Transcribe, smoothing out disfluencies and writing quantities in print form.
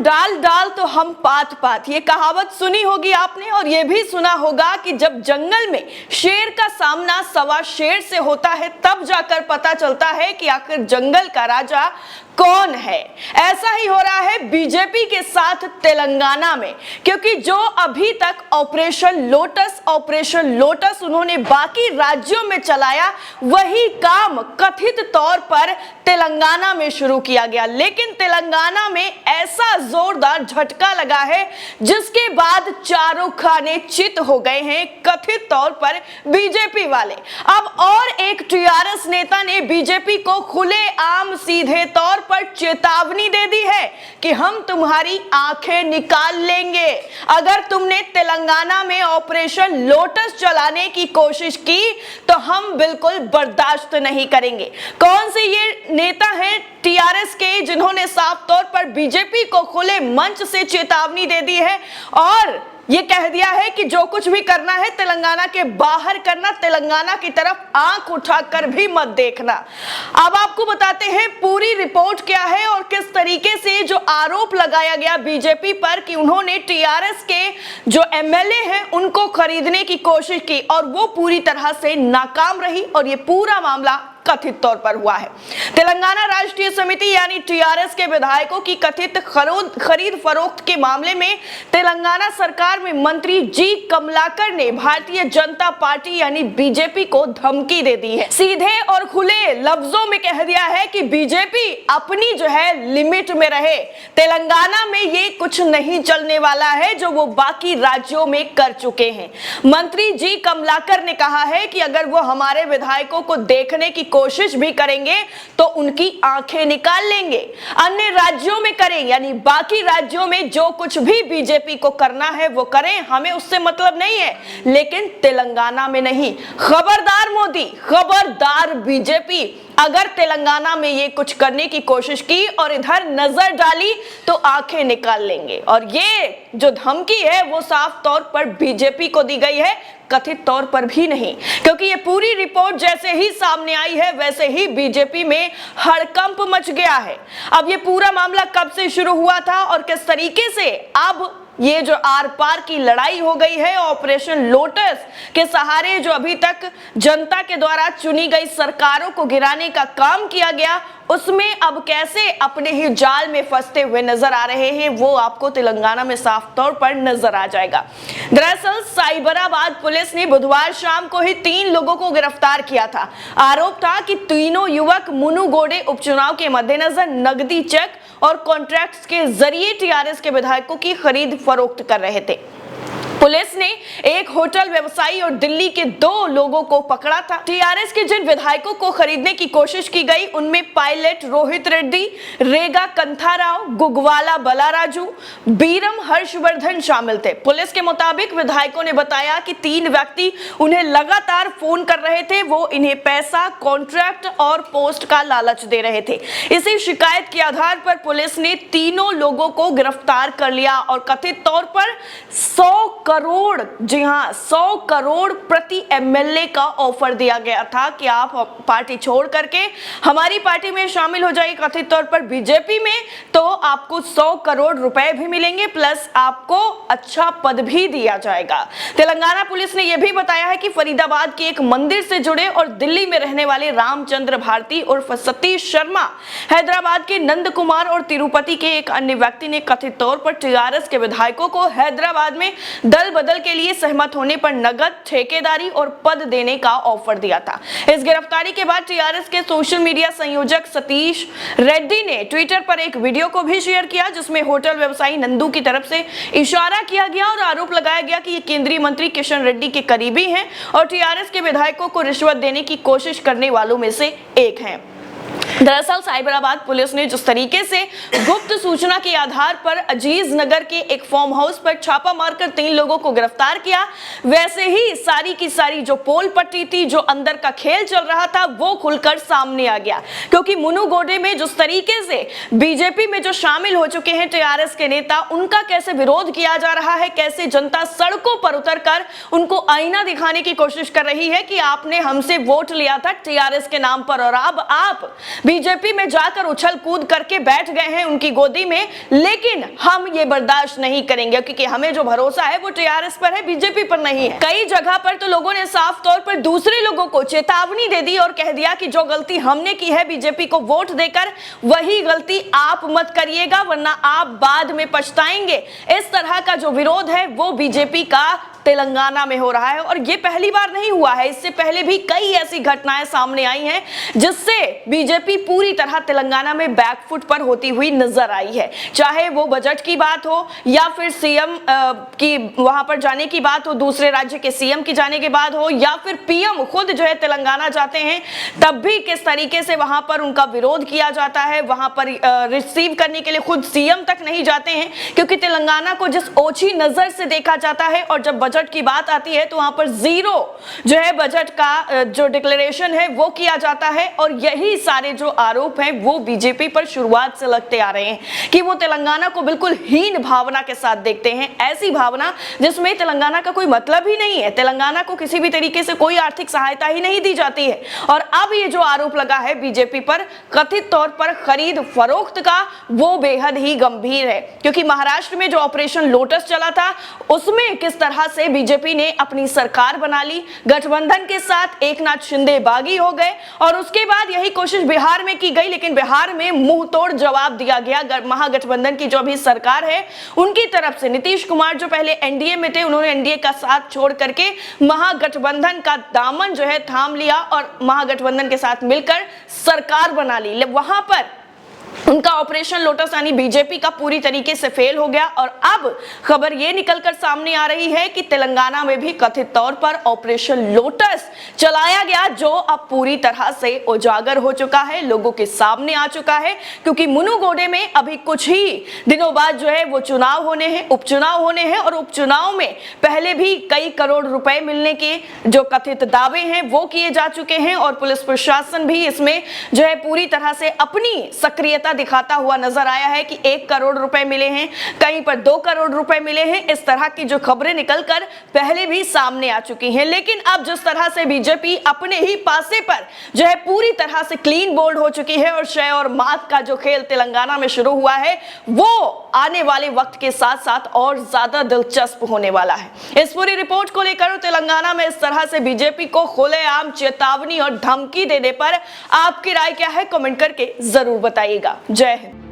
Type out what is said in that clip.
डाल डाल तो हम पात पात, ये कहावत सुनी होगी आपने, और ये भी सुना होगा कि जब जंगल में शेर का सामना सवा शेर से होता है तब जाकर पता चलता है कि आखिर जंगल का राजा कौन है। ऐसा ही हो रहा है बीजेपी के साथ तेलंगाना में, क्योंकि जो अभी तक ऑपरेशन लोटस उन्होंने बाकी राज्यों में चलाया, वही काम कथित तौर पर तेलंगाना में शुरू किया गया। लेकिन तेलंगाना में ऐसा जोरदार झटका लगा है जिसके बाद चारों खाने चित हो गए हैं कथित तौर पर बीजेपी वाले। अब और एक टीआरएस नेता ने बीजेपी को खुलेआम सीधे तौर पर चेतावनी दे दी है कि हम तुम्हारी आंखें निकाल लेंगे अगर तुमने तेलंगाना में ऑपरेशन लोटस चलाने की कोशिश की, तो हम बिल्कुल बर्दाश्त नहीं करेंगे। कौन से ये नेता हैं टीआरएस के जिन्होंने साफ तौर पर बीजेपी को खुले मंच से चेतावनी दे दी है और ये कह दिया है कि जो कुछ भी करना है तेलंगाना के बाहर करना, तेलंगाना की तरफ आंख उठाकर भी मत देखना। अब आपको बताते हैं पूरी रिपोर्ट क्या है और किस तरीके से जो आरोप लगाया गया बीजेपी पर कि उन्होंने टीआरएस के जो एमएलए हैं उनको खरीदने की कोशिश की और वो पूरी तरह से नाकाम रही, और ये पूरा मामला कथित तौर पर हुआ है। तेलंगाना राष्ट्रीय समिति यानी टीआरएस के विधायकों की कथित खरीद फरोख्त के मामले में तेलंगाना सरकार में मंत्री जी कमलाकर ने भारतीय जनता पार्टी यानी बीजेपी को धमकी दे दी है। सीधे और खुले लफ्जों में कह दिया है कि बीजेपी अपनी जो है लिमिट में रहे, तेलंगाना में ये कुछ नहीं चलने वाला है जो वो बाकी राज्यों में कर चुके हैं। मंत्री जी कमलाकर ने कहा है कि अगर वो हमारे विधायकों को देखने की कोशिश भी करेंगे तो उनकी आंखें निकाल लेंगे। अन्य राज्यों में करें यानी बाकी राज्यों में जो कुछ भी बीजेपी को करना है वो करें, हमें उससे मतलब नहीं है, लेकिन तेलंगाना में नहीं। खबरदार मोदी, खबरदार बीजेपी, अगर तेलंगाना में ये कुछ करने की कोशिश की और इधर नजर डाली तो आंखें निकाल लेंगे। और ये जो धमकी है वो साफ तौर पर बीजेपी को दी गई है, कथित तौर पर भी नहीं, क्योंकि ये पूरी रिपोर्ट जैसे ही सामने आई है वैसे ही बीजेपी में हड़कंप मच गया है। अब ये पूरा मामला कब से शुरू हुआ था और किस तरीके से अब ये जो आर पार की लड़ाई हो गई है ऑपरेशन लोटस के सहारे, जो अभी तक जनता के द्वारा चुनी गई सरकारों को गिराने का काम किया गया, उसमें अब कैसे अपने ही जाल में फंसते हुए नजर आ रहे हैं वो आपको तेलंगाना में साफ तौर पर नजर आ जाएगा। दरअसल साइबराबाद पुलिस ने बुधवार शाम को ही 3 लोगों को गिरफ्तार किया था। आरोप था कि तीनों युवक मुनुगोडे उपचुनाव के मद्देनजर नकदी चेक और कॉन्ट्रैक्ट्स के जरिए टीआरएस के विधायकों की खरीद फरोख्त कर रहे थे। पुलिस ने एक होटल व्यवसायी और दिल्ली के 2 लोगों को पकड़ा था। टीआरएस के जिन विधायकों को खरीदने की कोशिश की गई उनमें पायलट रोहित रेड्डी, रेगा कंथाराव, गुगवाला बलाराजू, बीरम हर्षवर्धन शामिल थे। पुलिस के मुताबिक विधायकों ने बताया कि 3 व्यक्ति उन्हें लगातार फोन कर रहे थे, वो इन्हें पैसा, कॉन्ट्रैक्ट और पोस्ट का लालच दे रहे थे। इसी शिकायत के आधार पर पुलिस ने तीनों लोगों को गिरफ्तार कर लिया और कथित तौर पर 100 करोड़, जी हां 100 करोड़ प्रति एमएलए का ऑफर दिया गया था कि आप पार्टी छोड़ करके हमारी पार्टी में शामिल हो जाइए कथित तौर पर बीजेपी में, तो आपको 100 करोड़ रुपए भी मिलेंगे प्लस आपको अच्छा पद भी दिया जाएगा। तेलंगाना पुलिस ने यह भी बताया है कि फरीदाबाद के एक मंदिर से जुड़े और दिल्ली में रहने वाले रामचंद्र भारती उर्फ सतीश शर्मा, हैदराबाद के नंद कुमार और तिरुपति के एक अन्य व्यक्ति ने कथित तौर पर टीआरएस के विधायकों को हैदराबाद में दल बदल के लिए सहमत होने पर नगद, ठेकेदारी और पद देने का ऑफर दिया था। इस गिरफ्तारी के बाद टीआरएस के सोशल मीडिया संयोजक सतीश रेड्डी ने ट्विटर पर एक वीडियो को भी शेयर किया जिसमें होटल व्यवसायी नंदू की तरफ से इशारा किया गया और आरोप लगाया गया कि ये केंद्रीय मंत्री किशन रेड्डी के करीबी हैं और टीआरएस के विधायकों को रिश्वत देने की कोशिश करने वालों में से एक हैं। दरअसल साइबराबाद पुलिस ने जिस तरीके से गुप्त सूचना के आधार पर अजीज नगर के एक फार्म हाउस पर छापा मारकर 3 लोगों को गिरफ्तार किया, वैसे ही सारी की सारी जो पोल पट्टी थी, जो अंदर का खेल चल रहा था, वो खुलकर सामने आ गया। क्योंकि मुनुगोडे में जिस तरीके से बीजेपी में जो शामिल हो चुके हैं टीआरएस के नेता, उनका कैसे विरोध किया जा रहा है, कैसे जनता सड़कों पर उतरकर उनको आईना दिखाने की कोशिश कर रही है कि आपने हमसे वोट लिया था टीआरएस के नाम पर और अब आप बीजेपी में जाकर उछल कूद करके बैठ गए हैं उनकी गोदी में, लेकिन हम ये बर्दाश्त नहीं करेंगे क्योंकि हमें जो भरोसा है वो टीआरएस पर है, बीजेपी पर नहीं है। कई जगह पर तो लोगों ने साफ तौर पर दूसरे लोगों को चेतावनी दे दी और कह दिया कि जो गलती हमने की है बीजेपी को वोट देकर, वही गलती आप मत करिएगा वरना आप बाद में पछताएंगे। इस तरह का जो विरोध है वो बीजेपी का तेलंगाना में हो रहा है और ये पहली बार नहीं हुआ है, इससे पहले भी कई ऐसी घटनाएं सामने आई हैं जिससे बीजेपी पूरी तरह तेलंगाना में बैकफुट पर होती हुई नजर आई है। चाहे वो बजट की बात हो या फिर सीएम की वहां पर जाने की बात हो, दूसरे राज्य के सीएम की जाने के बाद हो, या फिर पीएम खुद जो है तेलंगाना जाते हैं तब भी किस तरीके से वहां पर उनका विरोध किया जाता है। वहां पर रिसीव करने के लिए खुद सीएम तक नहीं जाते हैं क्योंकि तेलंगाना को जिस ओछी नजर से देखा जाता है, और जब बजट की बात आती है तो वहां पर जीरो जो है बजट का जो डिक्लेरेशन है वो किया जाता है। और यही सारे जो आरोप हैं वो बीजेपी पर शुरुआत से लगते आ रहे हैं कि वो तेलंगाना को बिल्कुल हीन भावना के साथ देखते हैं, ऐसी भावना जिसमें तेलंगाना का कोई मतलब ही नहीं है, तेलंगाना को किसी भी तरीके से कोई आर्थिक सहायता ही नहीं दी जाती है। और अब ये जो आरोप लगा है बीजेपी पर कथित तौर पर खरीद फरोख्त का, वो बेहद ही गंभीर है क्योंकि महाराष्ट्र में जो ऑपरेशन लोटस चला था उसमें किस तरह से बीजेपी ने अपनी सरकार बना ली, गठबंधन के साथ एकनाथ शिंदे बागी हो गए और उसके बाद यही कोशिश बिहार में की गई, लेकिन बिहार में मुंह तोड़ जवाब दिया गया। महागठबंधन की जो अभी सरकार है उनकी तरफ से नीतीश कुमार जो पहले एनडीए में थे, उन्होंने एनडीए का साथ छोड़ करके महागठबंधन का दामन जो है थाम लिया और महागठबंधन के साथ मिलकर सरकार बना ली। वहां पर उनका ऑपरेशन लोटस यानी बीजेपी का पूरी तरीके से फेल हो गया और अब खबर यह निकलकर सामने आ रही है कि तेलंगाना में भी कथित तौर पर ऑपरेशन लोटस चलाया गया, जो अब पूरी तरह से उजागर हो चुका है, लोगों के सामने आ चुका है क्योंकि मुनुगोडे में अभी कुछ ही दिनों बाद जो है वो चुनाव होने हैं, उपचुनाव होने हैं और उपचुनाव में पहले भी कई करोड़ रुपए मिलने के जो कथित दावे हैं वो किए जा चुके हैं और पुलिस प्रशासन भी इसमें जो है पूरी तरह से अपनी सक्रियता दिखाता हुआ नजर आया है कि 1 करोड़ रुपए मिले हैं, कहीं पर 2 करोड़ रुपए मिले हैं। इस तरह की जो खबरें निकलकर पहले भी सामने आ चुकी हैं, लेकिन अब जिस तरह से बीजेपी अपने ही पासे पर जो है पूरी तरह से क्लीन बोल्ड हो चुकी है और शय और मात का जो खेल तेलंगाना में शुरू हुआ है वो आने वाले वक्त के साथ साथ और ज्यादा दिलचस्प होने वाला है। इस पूरी रिपोर्ट को लेकर तेलंगाना में इस तरह से बीजेपी को खुलेआम चेतावनी और धमकी देने पर आपकी राय क्या है, कमेंट करके जरूर बताइएगा। जय हिंद।